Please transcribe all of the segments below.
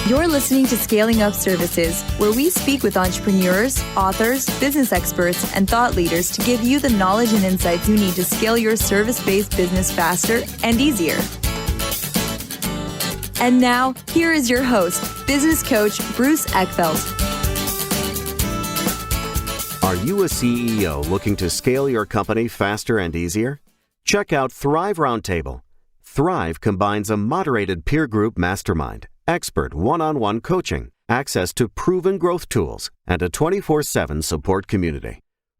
You're listening to Scaling Up Services, where we speak with entrepreneurs, authors, business experts, and thought leaders to give you the knowledge and insights you need to scale your service-based business faster and easier. And now, here is your host, business coach Bruce Eckfeldt. Are you a CEO looking to scale your company faster and easier? Check out Thrive Roundtable. Thrive combines a moderated peer group mastermind, expert one-on-one coaching, access to proven growth tools, and a 24/7 support community.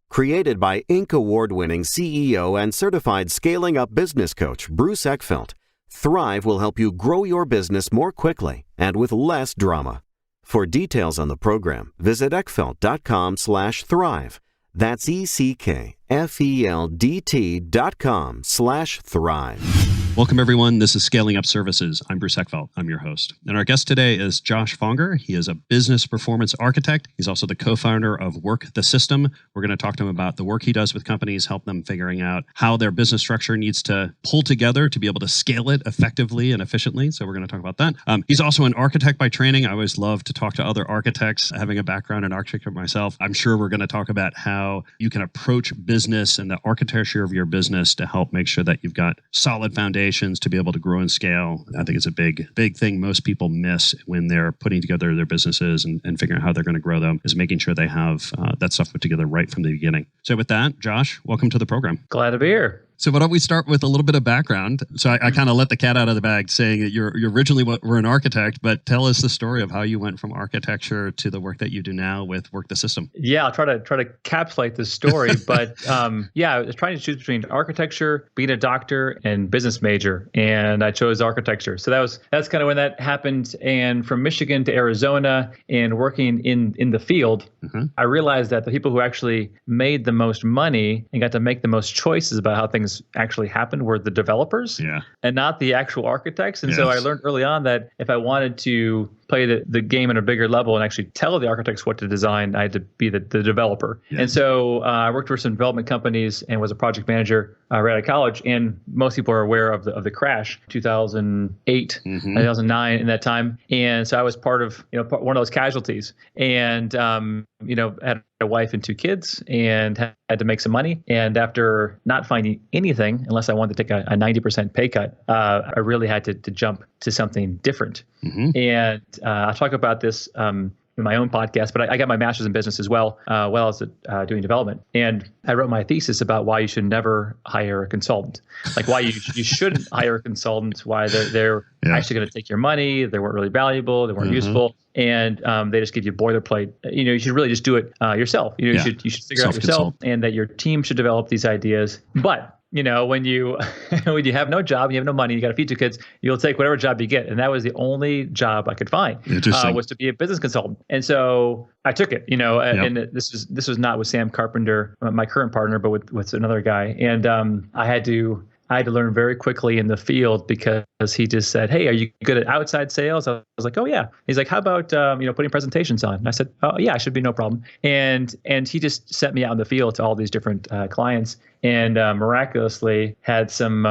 Created by Inc. award-winning CEO and certified scaling up business coach Bruce Eckfeldt, Thrive will help you grow your business more quickly and with less drama. For details on the program, visit eckfeldt.com/thrive. That's ECKFELDT.com/thrive. Welcome, everyone. This is Scaling Up Services. I'm Bruce Eckfeldt. I'm your host. And our guest today is Josh Fonger. He is a business performance architect. He's also the co-founder of Work the System. We're going to talk to him about the work he does with companies, help them figuring out how their business structure needs to pull together to be able to scale it effectively and efficiently. So we're going to talk about that. He's also an architect by training. I always love to talk to other architects, having a background in architecture myself. I'm sure we're going to talk about how you can approach business and the architecture of your business to help make sure that you've got solid foundations to be able to grow and scale. I think it's a big thing most people miss when they're putting together their businesses and figuring out how they're going to grow them, is making sure they have that stuff put together right from the beginning. So with that, Josh, welcome to the program. Glad to be here. So why don't we start with a little bit of background? So I kind of let the cat out of the bag saying that you originally were an architect, but tell us the story of how you went from architecture to the work that you do now with Work the System. Yeah, I'll try to encapsulate this story, but I was trying to choose between architecture, being a doctor, and business major, and I chose architecture. So that's kind of when that happened. And from Michigan to Arizona and working in the field, I realized that the people who actually made the most money and got to make the most choices about how things actually happened were the developers and not the actual architects. And so I learned early on that if I wanted to play the game at a bigger level and actually tell the architects what to design, I had to be the developer. Yeah. And so I worked for some development companies and was a project manager right out of college. And most people are aware of the crash, 2008, 2009 in that time. And so I was part of one of those casualties, and had a wife and 2 kids and had to make some money. And after not finding anything, unless I wanted to take a 90% pay cut, I really had to jump to something different. And I'll talk about this in my own podcast, but I got my master's in business as well, while I was doing development. And I wrote my thesis about why you should never hire a consultant, like why you shouldn't hire a consultant, why they're actually going to take your money, they weren't really valuable, they weren't useful, and they just give you boilerplate. You should really just do it yourself. You should figure out yourself, and that your team should develop these ideas. But when you have no job, you have no money, you got to feed 2 kids, you'll take whatever job you get. And that was the only job I could find, was to be a business consultant. And so I took it, and this was not with Sam Carpenter, my current partner, but with another guy. And I had to learn very quickly in the field because he just said, "Hey, are you good at outside sales?" I was like, "Oh yeah." He's like, "How about putting presentations on?" And I said, "Oh yeah, I should be no problem." And he just sent me out in the field to all these different clients, and miraculously had some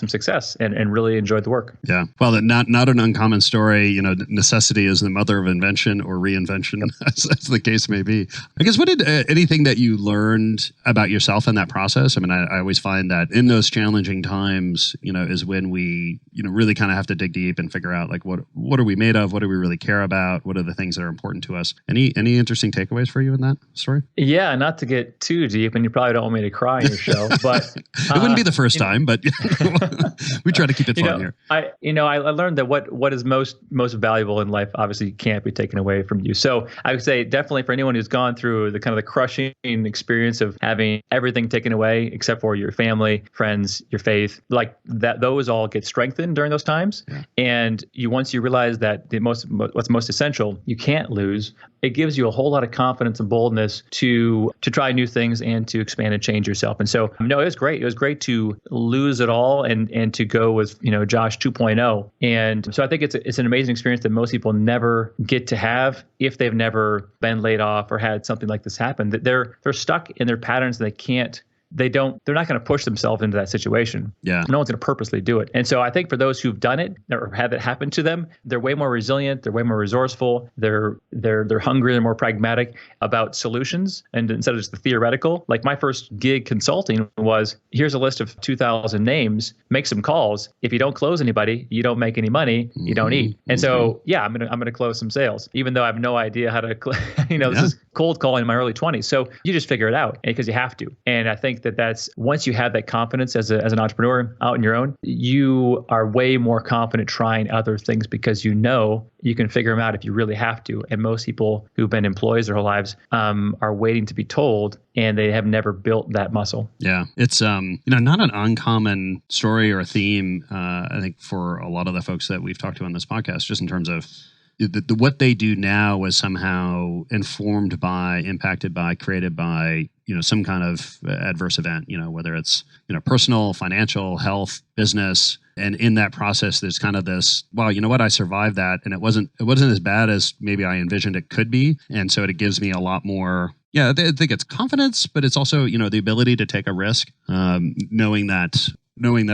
success and really enjoyed the work. Yeah, well, not an uncommon story. Necessity is the mother of invention or reinvention, as the case may be. I guess, what did anything that you learned about yourself in that process? I mean, I always find that in those challenging times, is when we, really kind of have to dig deep and figure out, like, what are we made of? What do we really care about? What are the things that are important to us? Any interesting takeaways for you in that story? Yeah, not to get too deep, and you probably don't want me to cry in your show, but it wouldn't be the first time, but we try to keep it fun here. I learned that what is most valuable in life obviously can't be taken away from you. So I would say definitely for anyone who's gone through the kind of the crushing experience of having everything taken away except for your family, friends, your faith, like that, those all get strengthened during those times. Yeah. And once you realize that what's most essential, you can't lose, it gives you a whole lot of confidence and boldness to try new things and to expand and change yourself. And so, no, it was great. It was great to lose it all and to go with, Josh 2.0. And so I think it's an amazing experience that most people never get to have if they've never been laid off or had something like this happen. That they're stuck in their patterns and they can't they're not going to push themselves into that situation. Yeah. No one's going to purposely do it. And so I think for those who've done it or have it happen to them, they're way more resilient. They're way more resourceful. They're hungry. They're more pragmatic about solutions. And instead of just the theoretical, like my first gig consulting was, here's a list of 2,000 names, make some calls. If you don't close anybody, you don't make any money, you don't eat. And so, yeah, I'm going to close some sales, even though I have no idea how to, this is cold calling in my early 20s. So you just figure it out because you have to. And I think that's once you have that confidence as an entrepreneur out on your own, you are way more confident trying other things because you know you can figure them out if you really have to. And most people who've been employees their whole lives are waiting to be told, and they have never built that muscle. Yeah, it's not an uncommon story or theme. I think for a lot of the folks that we've talked to on this podcast, just in terms of what they do now was somehow informed by, impacted by, created by, some kind of adverse event, whether it's, personal, financial, health, business. And in that process, there's kind of this, wow, you know what? I survived that. And it wasn't as bad as maybe I envisioned it could be. And so it gives me a lot more, I think it's confidence, but it's also, the ability to take a risk, knowing that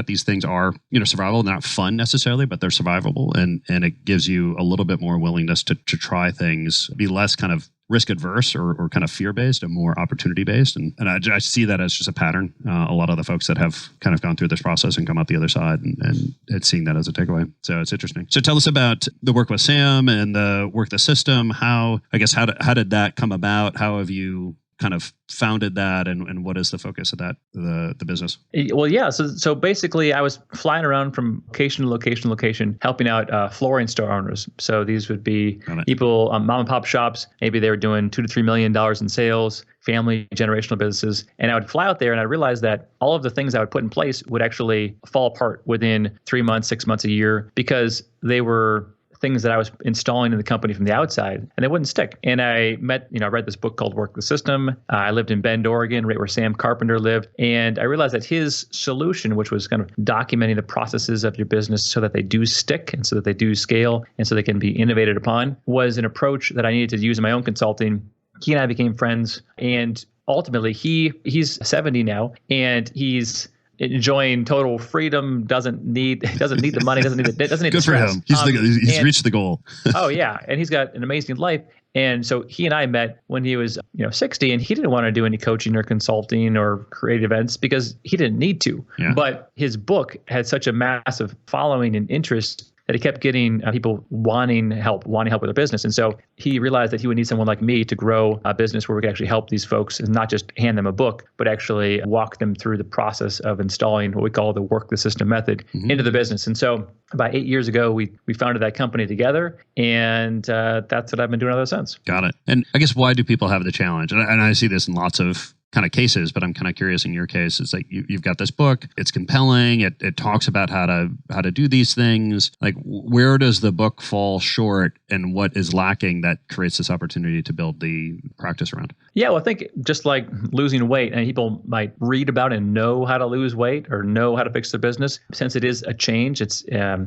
these things are, survivable. They're not fun necessarily, but they're survivable. And it gives you a little bit more willingness to try things, be less kind of risk adverse or kind of fear based and more opportunity based. And I see that as just a pattern. A lot of the folks that have kind of gone through this process and come out the other side and seeing that as a takeaway. So it's interesting. So tell us about the work with Sam and the work the system. How did that come about? How have you kind of founded that, and what is the focus of that, the business? Well, yeah. So basically, I was flying around from location to location, helping out flooring store owners. So these would be people, mom and pop shops. Maybe they were doing $2 to $3 million in sales, family generational businesses. And I would fly out there, and I realized that all of the things I would put in place would actually fall apart within 3 months, 6 months, a year, because they were things that I was installing in the company from the outside, and they wouldn't stick. And I read this book called Work the System. I lived in Bend, Oregon, right where Sam Carpenter lived. And I realized that his solution, which was kind of documenting the processes of your business so that they do stick and so that they do scale and so they can be innovated upon, was an approach that I needed to use in my own consulting. He and I became friends. And ultimately, he's 70 now, and he's enjoying total freedom, doesn't need the money, doesn't need the Good for him. He's reached the goal. Oh yeah. And he's got an amazing life. And so he and I met when he was, 60, and he didn't want to do any coaching or consulting or create events because he didn't need to. Yeah. But his book had such a massive following and interest that he kept getting people wanting help with their business. And so he realized that he would need someone like me to grow a business where we could actually help these folks and not just hand them a book, but actually walk them through the process of installing what we call the Work the System method into the business. And so about 8 years ago, we founded that company together, and that's what I've been doing ever since. Got it. And I guess, why do people have the challenge? And I see this in lots of kind of cases, but I'm kind of curious in your case. It's like you've got this book, it's compelling, it talks about how to do these things. Like, where does the book fall short, and what is lacking that creates this opportunity to build the practice around? Yeah, well, I think just like losing weight, and people might read about and know how to lose weight or know how to fix their business. Since it is a change, it's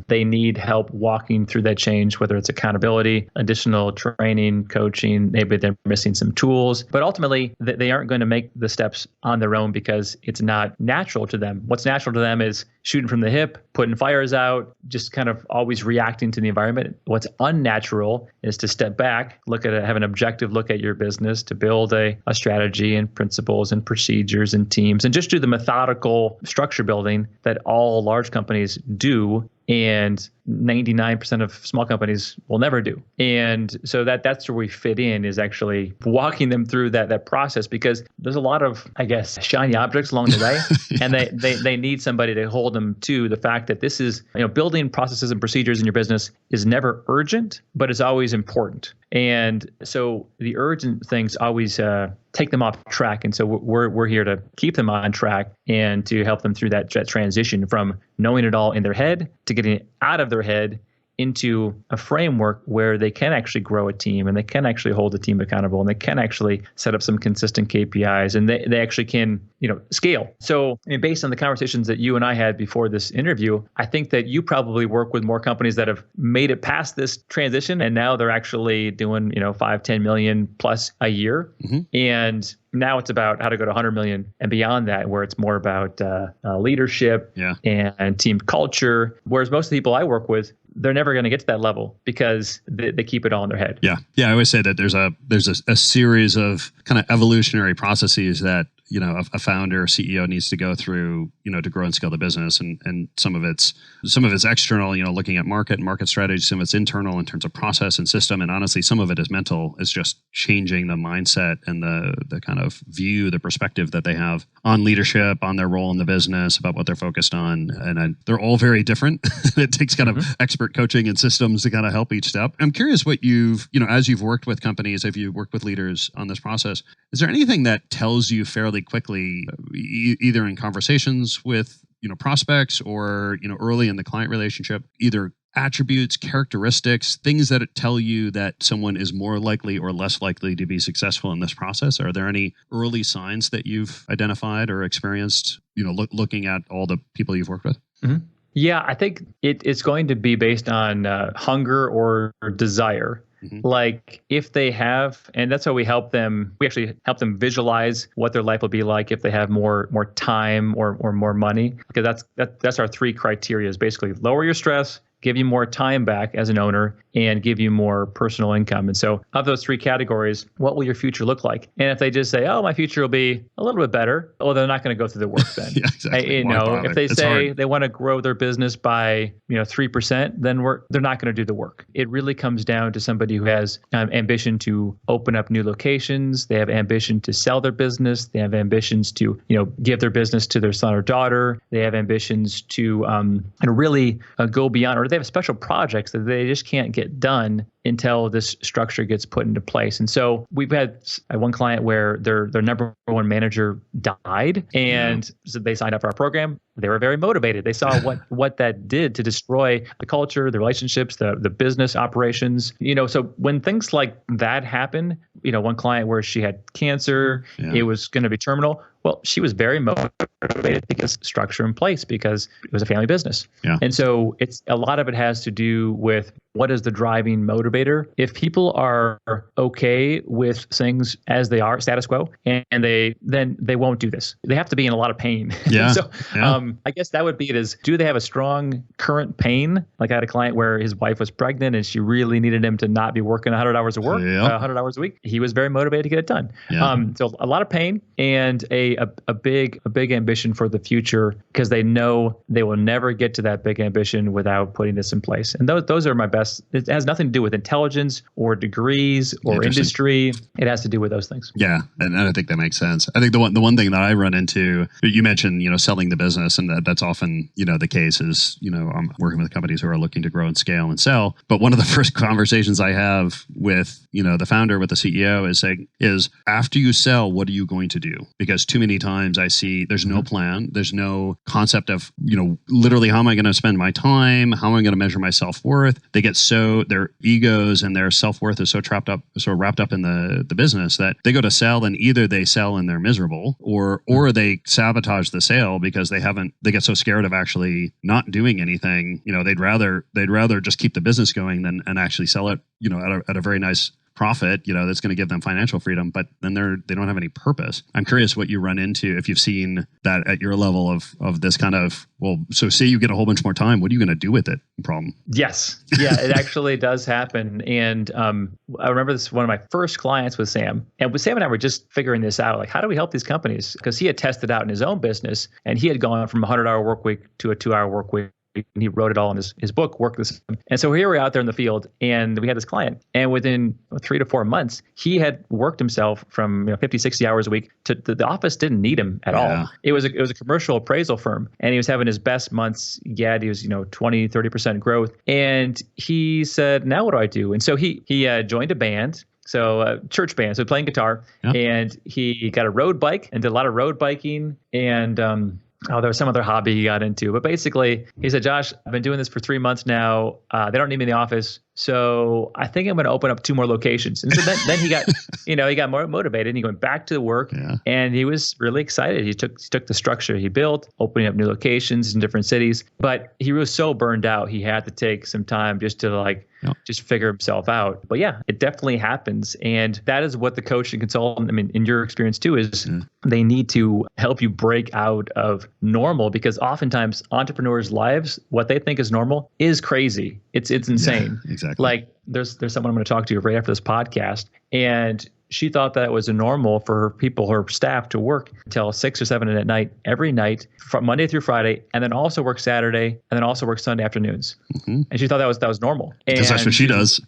they need help walking through that change, whether it's accountability, additional training, coaching, maybe they're missing some tools, but ultimately they aren't going to make the steps on their own because it's not natural to them. What's natural to them is shooting from the hip, putting fires out, just kind of always reacting to the environment. What's unnatural is to step back, have an objective look at your business, to build a strategy and principles and procedures and teams, and just do the methodical structure building that all large companies do and 99% of small companies will never do. And so that's where we fit in, is actually walking them through that process, because there's a lot of, I guess, shiny objects along the way, and they need somebody to hold them to the fact that this is, building processes and procedures in your business is never urgent, but it's always important. And so the urgent things always take them off track. And so we're here to keep them on track and to help them through that transition from knowing it all in their head to getting it out of their head into a framework where they can actually grow a team and they can actually hold a team accountable and they can actually set up some consistent KPIs and they actually can, scale. So I mean, based on the conversations that you and I had before this interview, I think that you probably work with more companies that have made it past this transition and now they're actually doing, 5-10 million plus a year. Mm-hmm. And now it's about how to go to 100 million and beyond that, where it's more about leadership and team culture. Whereas most of the people I work with, they're never going to get to that level because they keep it all in their head. Yeah. I always say that there's a series of kind of evolutionary processes that a founder or CEO needs to go through, to grow and scale the business. And some of it's external, looking at market strategy, some of it's internal in terms of process and system. And honestly, some of it is mental. It's just changing the mindset and the kind of view, the perspective that they have on leadership, on their role in the business, about what they're focused on. And they're all very different. It takes kind of expert coaching and systems to kind of help each step. I'm curious what as you've worked with companies, if you worked with leaders on this process, is there anything that tells you fairly quickly, either in conversations with prospects or early in the client relationship, either attributes, characteristics, things that tell you that someone is more likely or less likely to be successful in this process? Are there any early signs that you've identified or experienced, looking at all the people you've worked with? Mm-hmm. Yeah, I think it's going to be based on hunger or desire. Mm-hmm. Like if they have, and that's how we actually help them visualize what their life will be like if they have more time or more money, because that's our 3 criteria is basically lower your stress, give you more time back as an owner, and give you more personal income. And so of those 3 categories, what will your future look like? And if they just say, oh, my future will be a little bit better, well, they're not going to go through the work then. Yeah, exactly. If they say they want to grow their business by 3%, then they're not going to do the work. It really comes down to somebody who has ambition to open up new locations. They have ambition to sell their business. They have ambitions to give their business to their son or daughter. They have ambitions to really go beyond, or they have special projects that they just can't get done until this structure gets put into place. And so we've had one client where their number one manager died, and so they signed up for our program. They were very motivated. They saw what that did to destroy the culture, the relationships, the business operations. So when things like that happen, one client where she had cancer, it was going to be terminal. Well, she was very motivated to get structure in place because it was a family business. Yeah. And so a lot of it has to do with what is the driving motivator. If people are okay with things as they are, status quo, and then they won't do this. They have to be in a lot of pain. Yeah. I guess that would be it is, do they have a strong current pain? Like I had a client where his wife was pregnant and she really needed him to not be working 100 hours of work, 100 hours a week. He was very motivated to get it done. Yeah. So a lot of pain and a big ambition for the future, because they know they will never get to that big ambition without putting this in place. And those are my best. It has nothing to do with intelligence or degrees or industry. It has to do with those things. Yeah, and I think that makes sense. I think the one thing that I run into, you mentioned, selling the business, and that's often, the case is, I'm working with companies who are looking to grow and scale and sell. But one of the first conversations I have with, the founder, with the CEO is after you sell, what are you going to do? Because too many times I see there's no plan. There's no concept of, literally how am I going to spend my time? How am I going to measure my self-worth? They get their egos and their self-worth is so wrapped up in the business that they go to sell, and either they sell and they're miserable, or they sabotage the sale because they get so scared of actually not doing anything. They'd rather just keep the business going than and actually sell it, at a very nice profit, that's going to give them financial freedom, but then they don't have any purpose. I'm curious what you run into, if you've seen that at your level of this kind of, so say you get a whole bunch more time, what are you going to do with it problem? Yes. Yeah, it actually does happen. And I remember this, one of my first clients was Sam. And Sam and I were just figuring this out, like, how do we help these companies? Because he had tested out in his own business, and he had gone from a 100-hour work week to a 2-hour work week. And he wrote it all in his book, Work the System. And so here we're out there in the field, and we had this client. And within 3 to 4 months, he had worked himself from 50, 60 hours a week to the office didn't need him at all. It was a commercial appraisal firm, and he was having his best months yet. He was 20, 30% growth. And he said, now what do I do? And so he joined a band. So a church band, so playing guitar, and he got a road bike and did a lot of road biking, and there was some other hobby he got into. But basically, he said, Josh, I've been doing this for 3 months now. They don't need me in the office. So I think I'm going to open up 2 more locations. And so then he got, he got more motivated, and he went back to work, and he was really excited. He took the structure he built, opening up new locations in different cities, but he was so burned out. He had to take some time just to just figure himself out. But yeah, it definitely happens. And that is what the coach and consultant, I mean, in your experience too, is they need to help you break out of normal, because oftentimes entrepreneurs' lives, what they think is normal is crazy. It's insane. Yeah, exactly. Like there's someone I'm going to talk to right after this podcast, and she thought that it was normal for her people, her staff, to work until 6 or 7 at night, every night, from Monday through Friday, and then also work Saturday, and then also work Sunday afternoons. And she thought that was normal. Because that's what she does.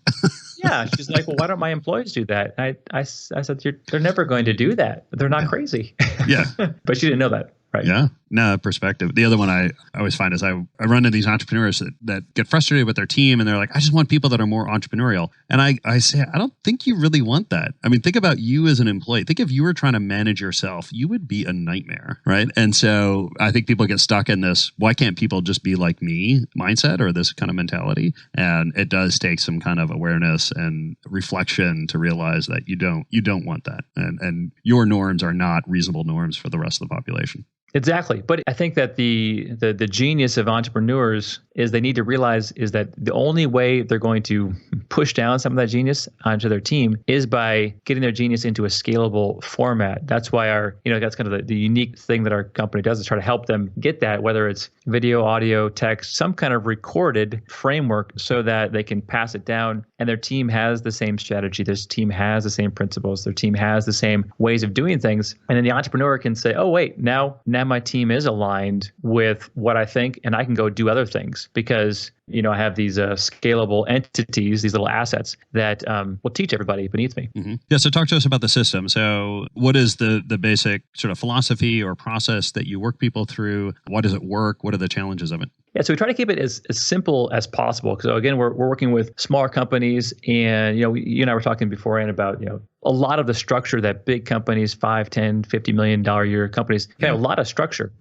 Yeah, she's like, well, why don't my employees do that? I said, they're never going to do that. They're not crazy. Yeah. But she didn't know that. Right. Yeah. No, perspective. The other one I always find is I run into these entrepreneurs that get frustrated with their team, and they're like, I just want people that are more entrepreneurial. And I say, I don't think you really want that. I mean, think about you as an employee. Think if you were trying to manage yourself, you would be a nightmare, right? And so I think people get stuck in this, why can't people just be like me mindset, or this kind of mentality? And it does take some kind of awareness and reflection to realize that you don't want that. And your norms are not reasonable norms for the rest of the population. Exactly. But I think that the genius of entrepreneurs is they need to realize is that the only way they're going to push down some of that genius onto their team is by getting their genius into a scalable format. That's why that's kind of the unique thing that our company does, is try to help them get that, whether it's video, audio, text, some kind of recorded framework, so that they can pass it down and their team has the same strategy. Their team has the same principles. Their team has the same ways of doing things. And then the entrepreneur can say, oh, wait, now my team is aligned with what I think, and I can go do other things because I have these scalable entities, these little assets that will teach everybody beneath me. Mm-hmm. Yeah. So talk to us about the system. So what is the basic sort of philosophy or process that you work people through? Why does it work? What are the challenges of it? Yeah, so we try to keep it as simple as possible. So again, we're working with smaller companies, and you and I were talking beforehand about a lot of the structure that big companies, $5, $10, $50 million a year companies, have a lot of structure,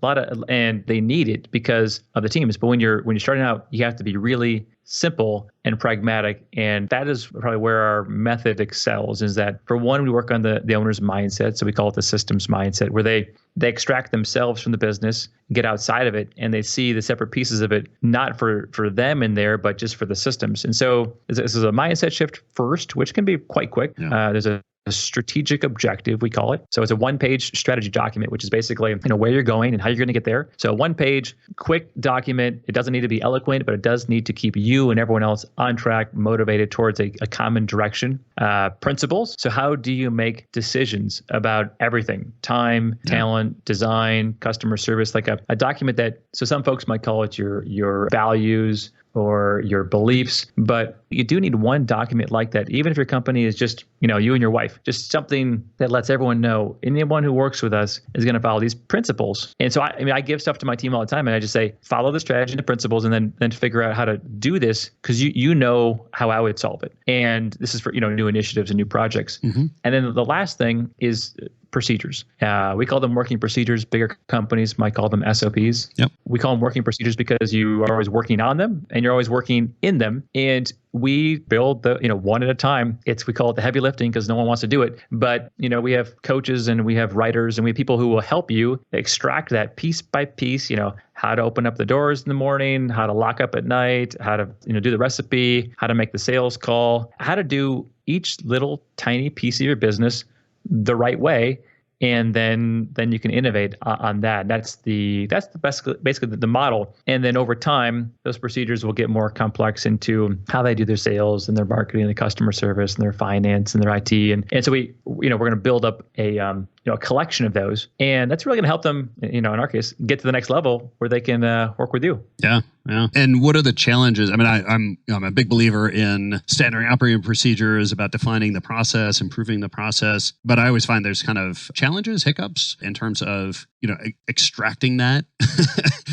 and they need it because of the teams. But when you're starting out, you have to be really simple and pragmatic. And that is probably where our method excels, is that for one, we work on the owner's mindset. So we call it the systems mindset, where they extract themselves from the business, get outside of it, and they see the separate pieces of it, not for them in there, but just for the systems. And so this is a mindset shift first, which can be quite quick. Yeah. There's a strategic objective, we call it. So it's a 1-page strategy document, which is basically where you're going and how you're going to get there. So a 1-page quick document. It doesn't need to be eloquent, but it does need to keep you and everyone else on track, motivated towards a common direction. Principles. So how do you make decisions about everything? Time, talent, design, customer service, like a document that, so some folks might call it your values or your beliefs, but you do need one document like that, even if your company is just, you and your wife, just something that lets everyone know anyone who works with us is going to follow these principles. And so I give stuff to my team all the time, and I just say, follow the strategy and the principles, and then figure out how to do this, because you know how I would solve it. And this is for, new initiatives and new projects. Mm-hmm. And then the last thing is procedures. We call them working procedures. Bigger companies might call them SOPs. Yep. We call them working procedures because you are always working on them and you're always working in them. And we build the, one at a time. We call it the heavy lifting because no one wants to do it. But, we have coaches and we have writers and we have people who will help you extract that piece by piece, how to open up the doors in the morning, how to lock up at night, how to, do the recipe, how to make the sales call, how to do each little tiny piece of your business the right way, and then you can innovate on that. That's the basically the model. And then over time, those procedures will get more complex into how they do their sales and their marketing and the customer service and their finance and their IT. And so we're going to build up a collection of those, and that's really going to help them, in our case, get to the next level where they can work with you. Yeah. Yeah. And what are the challenges? I mean, I'm a big believer in standard operating procedures, about defining the process, improving the process. But I always find there's kind of challenges, hiccups in terms of, extracting that.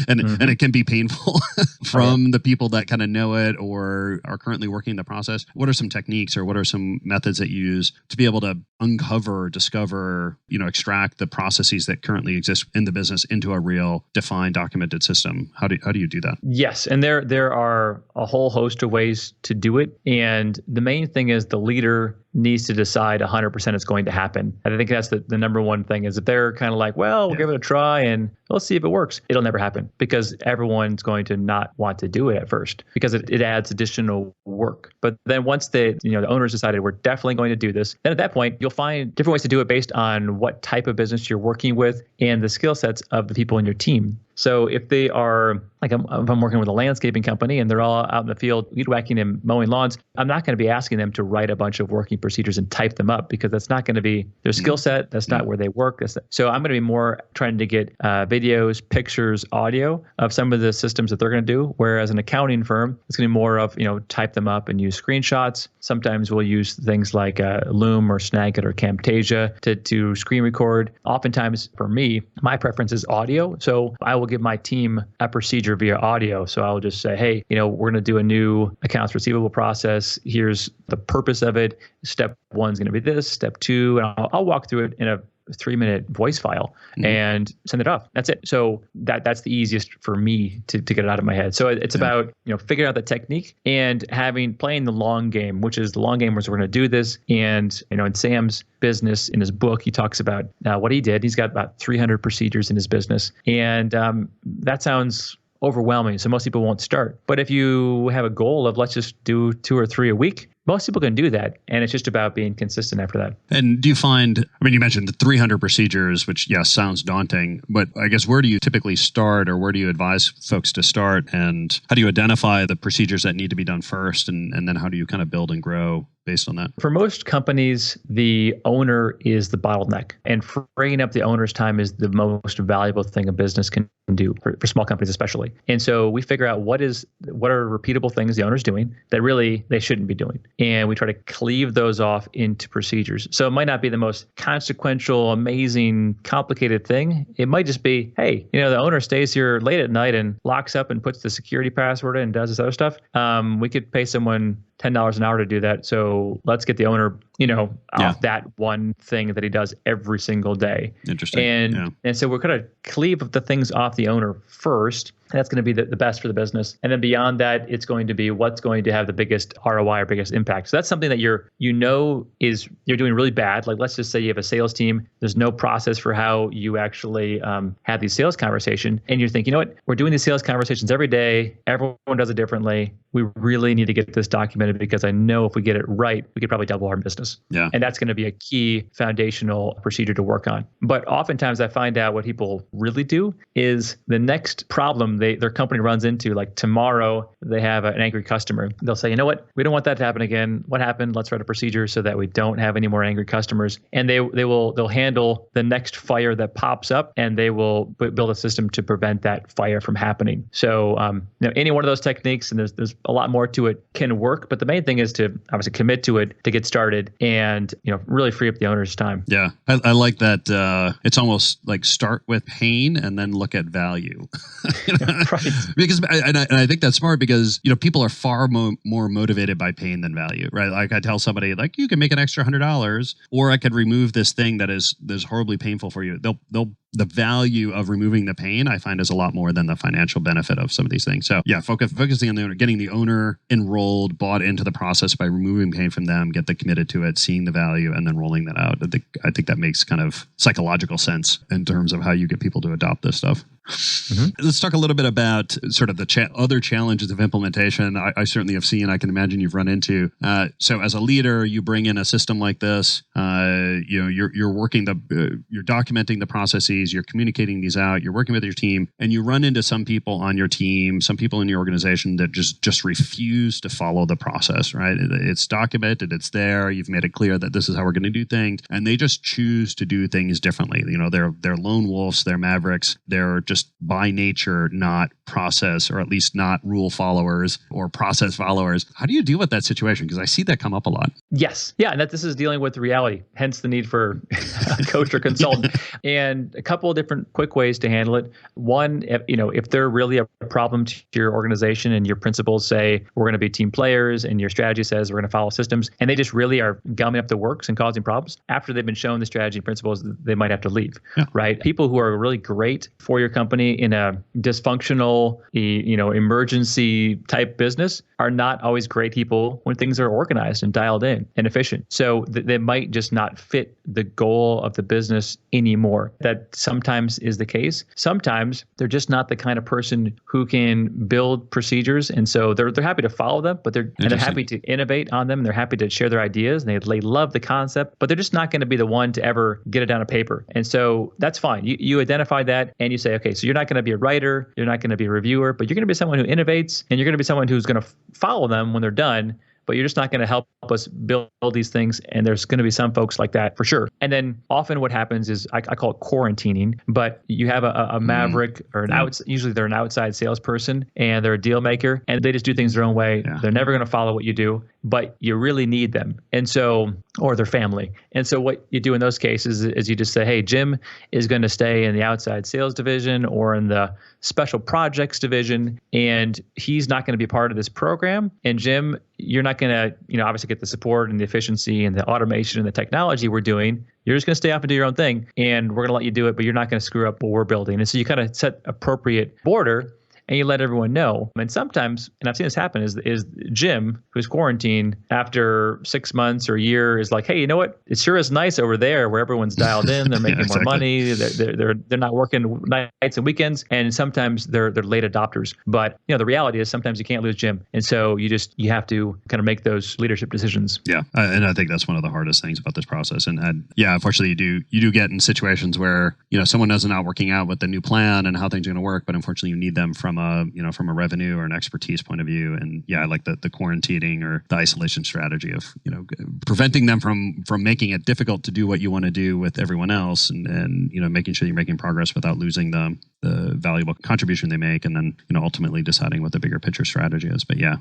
and it can be painful from the people that kind of know it or are currently working the process. What are some techniques or what are some methods that you use to be able to uncover, discover, extract the processes that currently exist in the business into a real defined documented system? How do you do that? Yes, and there are a whole host of ways to do it, and the main thing is the leader needs to decide 100% it's going to happen. And I think that's the number one thing is if they're kind of like, well, we'll give it a try and let's see if it works. It'll never happen because everyone's going to not want to do it at first because it adds additional work. But then once the owners decided we're definitely going to do this, then at that point, you'll find different ways to do it based on what type of business you're working with and the skill sets of the people in your team. So if they are, like if I'm working with a landscaping company and they're all out in the field weed whacking and mowing lawns, I'm not going to be asking them to write a bunch of working procedures and type them up because that's not going to be their skill set. That's not where they work. So I'm going to be more trying to get videos, pictures, audio of some of the systems that they're going to do. Whereas an accounting firm, it's going to be more of, type them up and use screenshots. Sometimes we'll use things like Loom or Snagit or Camtasia to screen record. Oftentimes for me, my preference is audio. So I will give my team a procedure via audio. So I'll just say, hey, we're going to do a new accounts receivable process. Here's the purpose of it. Step 1 is going to be this. Step 2, and I'll walk through it in a 3-minute voice file and send it off. That's it. So that's the easiest for me to get it out of my head. So it's about, figuring out the technique and playing the long game, which is the long game was we're going to do this. And, in Sam's business, in his book, he talks about what he did. He's got about 300 procedures in his business. And that sounds overwhelming. So most people won't start. But if you have a goal of let's just do 2 or 3 a week, most people can do that. And it's just about being consistent after that. And do you find, you mentioned the 300 procedures, which, sounds daunting, but I guess where do you typically start or where do you advise folks to start? And how do you identify the procedures that need to be done first? And then how do you kind of build and grow based on that? For most companies, the owner is the bottleneck, and freeing up the owner's time is the most valuable thing a business can do for small companies, especially. And so we figure out what are repeatable things the owner's doing that really they shouldn't be doing. And we try to cleave those off into procedures. So it might not be the most consequential, amazing, complicated thing. It might just be, hey, the owner stays here late at night and locks up and puts the security password in and does this other stuff. We could pay someone $10 an hour to do that. So let's get the owner, off that one thing that he does every single day. Interesting. And so we're going to cleave the things off the owner first. That's going to be the best for the business. And then beyond that, it's going to be what's going to have the biggest ROI or biggest impact. So that's something that you're doing really bad. Like let's just say you have a sales team. There's no process for how you actually have these sales conversations. And you're thinking, we're doing these sales conversations every day. Everyone does it differently. We really need to get this documented because I know if we get it right, we could probably double our business. Yeah. And that's going to be a key foundational procedure to work on. But oftentimes I find out what people really do is the next problem their company runs into, like tomorrow they have an angry customer. They'll say, you know what? We don't want that to happen again. What happened? Let's write a procedure so that we don't have any more angry customers. And they'll handle the next fire that pops up, and they will build a system to prevent that fire from happening. So any one of those techniques, and there's a lot more to it, can work. But the main thing is to obviously commit to it to get started and really free up the owner's time. Yeah, I like that. It's almost like start with pain and then look at value. Right. Because I think that's smart because people are far more motivated by pain than value, right? Like I tell somebody, like you can make an extra $100, or I could remove this thing that is horribly painful for you. The value of removing the pain, I find, is a lot more than the financial benefit of some of these things. So yeah, focusing on the owner, getting the owner enrolled, bought into the process by removing pain from them, get them committed to it, seeing the value, and then rolling that out. I think that makes kind of psychological sense in terms of how you get people to adopt this stuff. Mm-hmm. Let's talk a little bit about sort of the other challenges of implementation. I certainly have seen, I can imagine you've run into. So as a leader, you bring in a system like this, you're working you're documenting the processes, you're communicating these out, you're working with your team, and you run into some people on your team, some people in your organization that just refuse to follow the process, right? It's documented, it's there, you've made it clear that this is how we're going to do things, and they just choose to do things differently. They're lone wolves, they're mavericks, they're just by nature not process, or at least not rule followers or process followers. How do you deal with that situation? Because I see that come up a lot. Yes. Yeah. And this is dealing with reality, hence the need for a coach or consultant. And a couple of different quick ways to handle it. One, if they're really a problem to your organization and your principals say, we're going to be team players, and your strategy says we're going to follow systems, and they just really are gumming up the works and causing problems, after they've been shown the strategy and principles, they might have to leave, right? People who are really great for your company in a dysfunctional, emergency type business are not always great people when things are organized and dialed in and efficient. So they might just not fit the goal of the business anymore. That sometimes is the case. Sometimes they're just not the kind of person who can build procedures. And so they're happy to follow them, but they're happy to innovate on them. And they're happy to share their ideas, and they love the concept, but they're just not going to be the one to ever get it down on paper. And so that's fine. You identify that and you say, okay, so you're not going to be a writer, you're not going to be a reviewer, but you're going to be someone who innovates, and you're going to be someone who's going to follow them when they're done. But you're just not going to help us build these things. And there's going to be some folks like that for sure. And then often what happens is I call it quarantining, but you have a maverick or usually they're an outside salesperson and they're a deal maker, and they just do things their own way. Yeah. They're never going to follow what you do, but you really need them. And so, or their family. And so what you do in those cases is you just say, hey, Jim is going to stay in the outside sales division or in the special projects division, and he's not going to be part of this program. And Jim, you're not going to, obviously get the support and the efficiency and the automation and the technology we're doing. You're just going to stay off and do your own thing, and we're going to let you do it, but you're not going to screw up what we're building. And so you kind of set appropriate border, and you let everyone know. And sometimes, and I've seen this happen, is Jim, who's quarantined after 6 months or a year, is like, hey, you know what? It sure is nice over there where everyone's dialed in. They're making more money. They're not working nights and weekends. And sometimes they're late adopters. But the reality is sometimes you can't lose Jim. And so you have to kind of make those leadership decisions. Yeah, and I think that's one of the hardest things about this process. And unfortunately, you do get in situations where someone is not working out with the new plan and how things are going to work, but unfortunately you need them from a revenue or an expertise point of view. And I like the quarantining or the isolation strategy of, preventing them from making it difficult to do what you want to do with everyone else, and making sure you're making progress without losing the valuable contribution they make, and then, ultimately deciding what the bigger picture strategy is. But I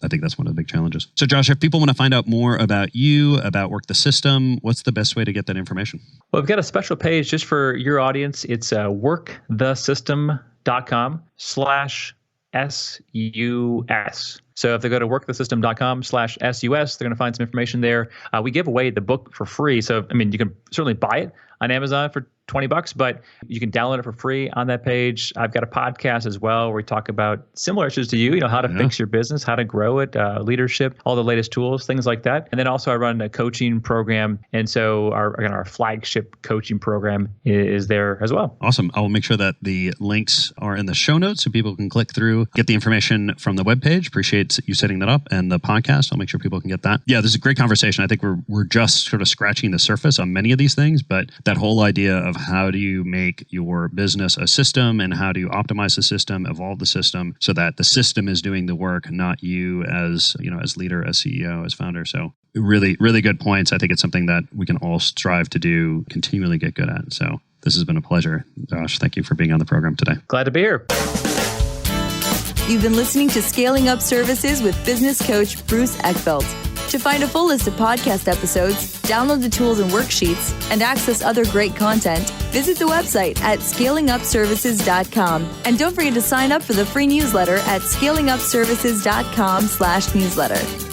think that's one of the big challenges. So Josh, if people want to find out more about you, about Work the System, what's the best way to get that information? Well, we've got a special page just for your audience. It's workthesystem.com/SUS. So if they go to workthesystem.com/SUS, they're going to find some information there. We give away the book for free. So, you can certainly buy it on Amazon for $20, but you can download it for free on that page. I've got a podcast as well where we talk about similar issues to you, how to fix your business, how to grow it, leadership, all the latest tools, things like that. And then also I run a coaching program. And so our flagship coaching program is there as well. Awesome. I will make sure that the links are in the show notes so people can click through, get the information from the webpage. Appreciate you setting that up, and the podcast. I'll make sure people can get that. Yeah, this is a great conversation. I think we're just sort of scratching the surface on many of these things, but that whole idea of how do you make your business a system, and how do you optimize the system, evolve the system so that the system is doing the work, not you as leader, as CEO, as founder. So really, really good points. I think it's something that we can all strive to do, continually get good at. So this has been a pleasure. Josh, thank you for being on the program today. Glad to be here. You've been listening to Scaling Up Services with business coach Bruce Eckfeldt. To find a full list of podcast episodes, download the tools and worksheets, and access other great content, visit the website at scalingupservices.com. And don't forget to sign up for the free newsletter at scalingupservices.com/newsletter.